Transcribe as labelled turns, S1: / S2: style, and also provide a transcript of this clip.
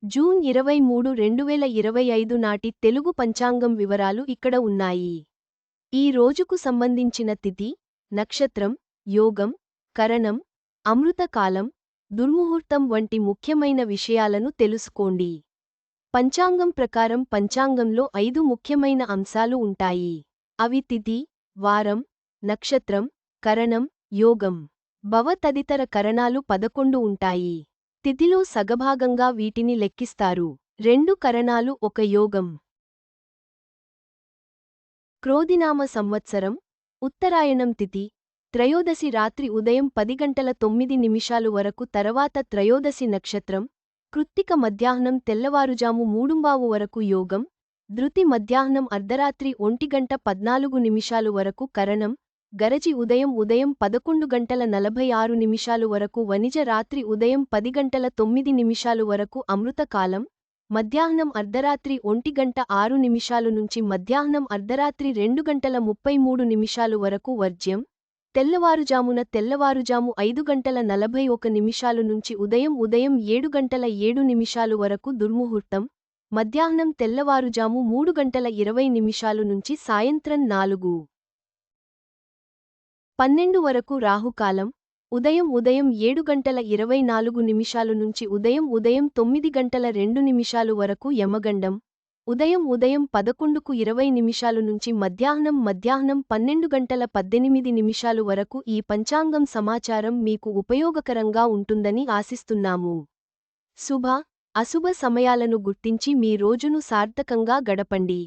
S1: June 23, 2025 నాటి తెలుగు పంచాంగం వివరాలు ఇక్కడ ఉన్నాయి. ఈ రోజుకు సంబంధించిన తిథి, నక్షత్రం, యోగం, కరణం, అమృతకాలం, దుర్ముహూర్తం వంటి ముఖ్యమైన విషయాలను తెలుసుకోండి. పంచాంగం ప్రకారం పంచాంగంలో 5 ముఖ్యమైన అంశాలు ఉంటాయి. అవి తిథి, వారం, నక్షత్రం, కరణం, యోగం. భవ తదితర కరణాలు 11 ఉంటాయి. తిథిలో సగభాగంగా వీటిని లెక్కిస్తారు. 2 కరణాలు ఒక యోగం. క్రోధినామ సంవత్సరం, ఉత్తరాయణం తిథి, త్రయోదశి రాత్రి ఉదయం 10 గంటల 9 నిమిషాలు వరకు, తర్వాత త్రయోదశి నక్షత్రం, కృత్తిక మధ్యాహ్నం తెల్లవారుజాము 3:15 వరకు యోగం, ధృతి మధ్యాహ్నం అర్ధరాత్రి 1:14 వరకు కరణం, గరజి ఉదయం 11:46 వరకు వనిజ, రాత్రి ఉదయం 10:09 వరకు అమృతకాలం, మధ్యాహ్నం అర్ధరాత్రి 1:06 నుంచి మధ్యాహ్నం అర్ధరాత్రి 2:33 వరకు వర్జ్యం, తెల్లవారుజాము 5:41 నుంచి ఉదయం 7:07 వరకు దుర్ముహూర్తం, మధ్యాహ్నం తెల్లవారుజాము 3:20 నుంచి సాయంత్రం 4:12 వరకు రాహుకాలం, ఉదయం 7:24 నుంచి ఉదయం 9:02 వరకు యమగండం, ఉదయం 11:20 నుంచి మధ్యాహ్నం 12:18 వరకు. ఈ పంచాంగం సమాచారం మీకు ఉపయోగకరంగా ఉంటుందని ఆశిస్తున్నాము. శుభ, అశుభ సమయాలను గుర్తించి మీ రోజును సార్థకంగా గడపండి.